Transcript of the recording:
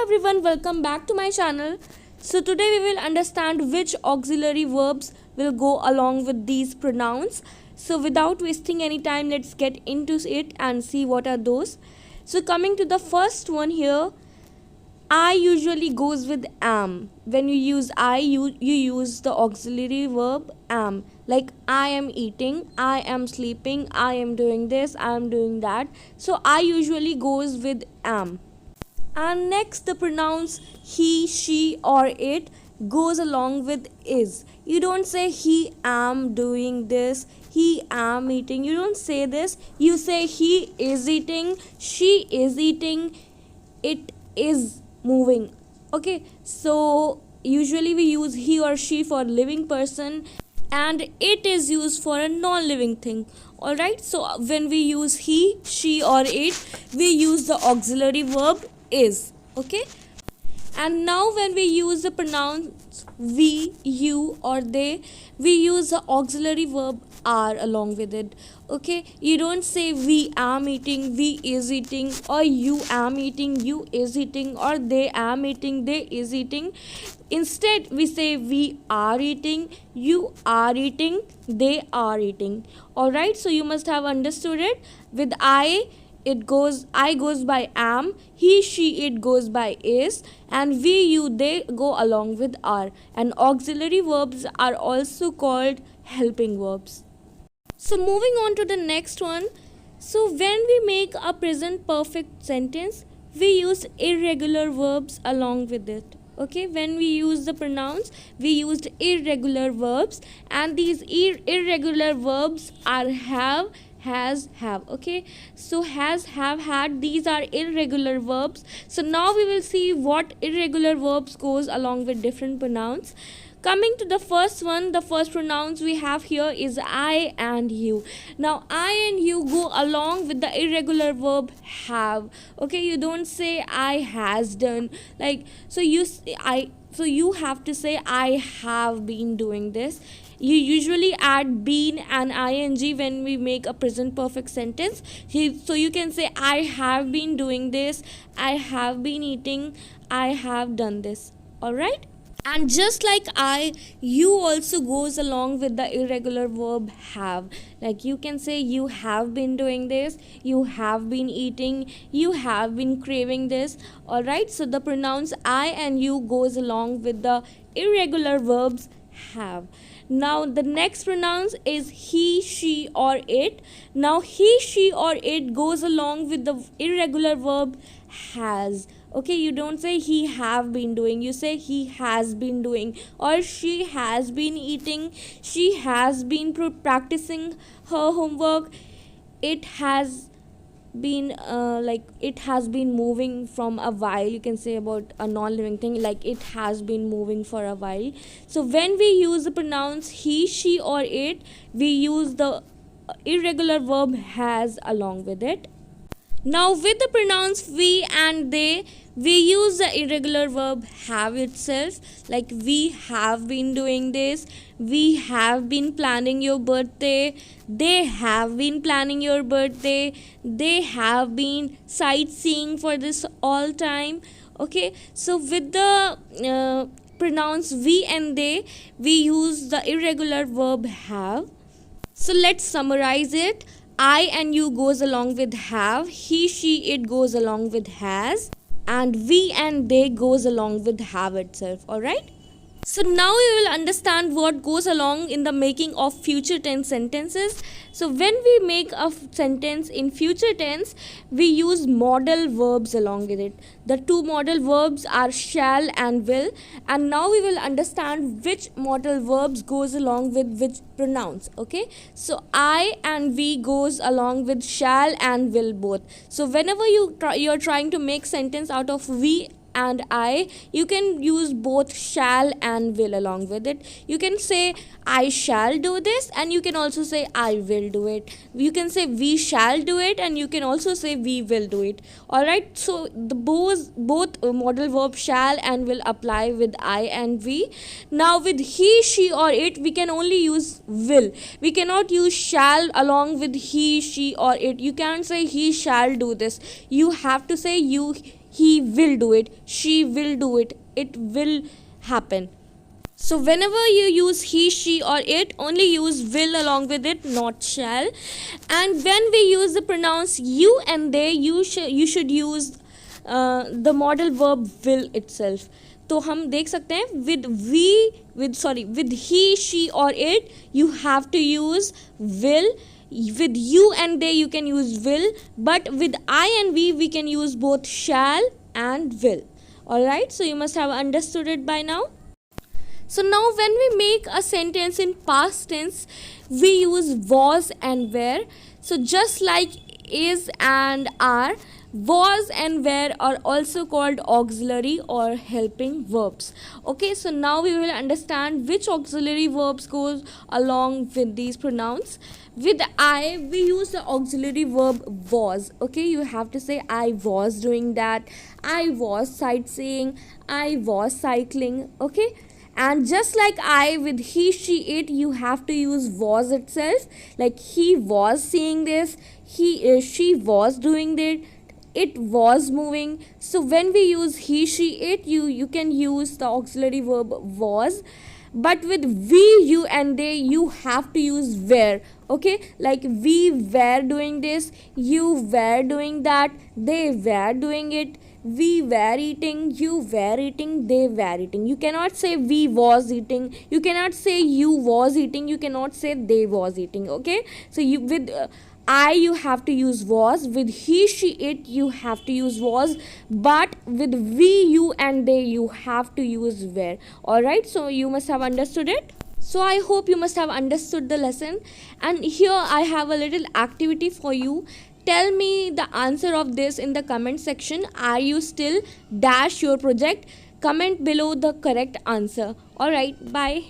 everyone, welcome back to my channel. So today we will understand which auxiliary verbs will go along with these pronouns. So without wasting any time, let's get into it and see what are those. So coming to the first one here, I usually goes with am. When you use I, you use the auxiliary verb am. Like I am eating, I am sleeping, I am doing this, I am doing that. So I usually goes with am. And next, the pronouns he, she or it goes along with is. You don't say he am doing this, he am eating. You don't say this. You say he is eating, she is eating, it is moving. Okay, so usually we use he or she for living person and it is used for a non-living thing. Alright, so when we use he, she or it, we use the auxiliary verb is. Okay, and now when we use the pronouns we, you or they, we use the auxiliary verb are along with it. Okay, you don't say we am eating, we is eating, or you am eating, you is eating, or they am eating, they is eating. Instead we say we are eating, you are eating, they are eating. Alright, so you must have understood it. With I goes by am, he, she, it goes by is, and we, you, they go along with are. And auxiliary verbs are also called helping verbs. So moving on to the next one. So when we make a present perfect sentence, we use irregular verbs along with it. Okay, when we use the pronouns, we used irregular verbs, and these irregular verbs are have, has, have. Okay, so has, have, had, these are irregular verbs. So now we will see what irregular verbs goes along with different pronouns. Coming to the first one, the first pronouns we have here is I and you. Now I and you go along with the irregular verb have. Okay, you don't say I has done. Like, so you have to say I have been doing this. You usually add been and ing when we make a present perfect sentence. So you can say I have been doing this, I have been eating, I have done this. Alright? And just like I, you also goes along with the irregular verb have. Like you can say you have been doing this, you have been eating, you have been craving this. Alright, so the pronouns I and you goes along with the irregular verbs have. Now the next pronouns is he, she or it. Now he, she or it goes along with the irregular verb has. Okay, you don't say he have been doing, you say he has been doing, or she has been eating, she has been practicing her homework, it has been it has been moving from a while. You can say about a non-living thing, like it has been moving for a while. So when we use the pronouns he, she or it, we use the irregular verb has along with it. Now with the pronouns we and they, we use the irregular verb have itself. Like we have been doing this, we have been planning your birthday, they have been planning your birthday, they have been sightseeing for this all time. Okay, so with the pronouns we and they, we use the irregular verb have. So let's summarize it. I and you goes along with have, he, she, it goes along with has, and we and they goes along with have itself. Alright? So now we will understand what goes along in the making of future tense sentences. So when we make a sentence in future tense, we use modal verbs along with it. The two modal verbs are shall and will, and now we will understand which modal verbs goes along with which pronouns. Okay, so I and we goes along with shall and will both. So whenever you're trying to make sentence out of we and I, you can use both shall and will along with it. You can say I shall do this, and you can also say I will do it. You can say we shall do it, and you can also say we will do it. Alright, so the both modal verbs shall and will apply with I and we. Now with he, she or it, we can only use will. We cannot use shall along with he, she or it. You can't say he shall do this. You have to say he will do it, she will do it, it will happen. So whenever you use he, she or it, only use will along with it, not shall. And when we use the pronouns you and they, you should use the modal verb will itself. तो हम देख सकते हैं with he, she or it you have to use will. With you and they you can use will, but with I and we can use both shall and will. Alright, so you must have understood it by now. So now when we make a sentence in past tense, we use was and were. So just like is and are, was and were are also called auxiliary or helping verbs. Okay, so now we will understand which auxiliary verbs goes along with these pronouns. With I, we use the auxiliary verb was. Okay, you have to say I was doing that, I was sightseeing, I was cycling. Okay, and just like I, with he, she, it, you have to use was itself. Like he was seeing this, she was doing that, it was moving. So when we use he, she, it, you can use the auxiliary verb was. But with we, you and they, you have to use were. Okay, like we were doing this, you were doing that, they were doing it, we were eating, you were eating, they were eating. You cannot say we was eating, you cannot say you was eating, you cannot say they was eating. Okay, so you with I, you have to use was. With he, she, it, you have to use was. But with we, you and they, you have to use were. Alright, so you must have understood it. So I hope you must have understood the lesson. And here I have a little activity for you. Tell me the answer of this in the comment section. Are you still dash your project? Comment below the correct answer. Alright, bye.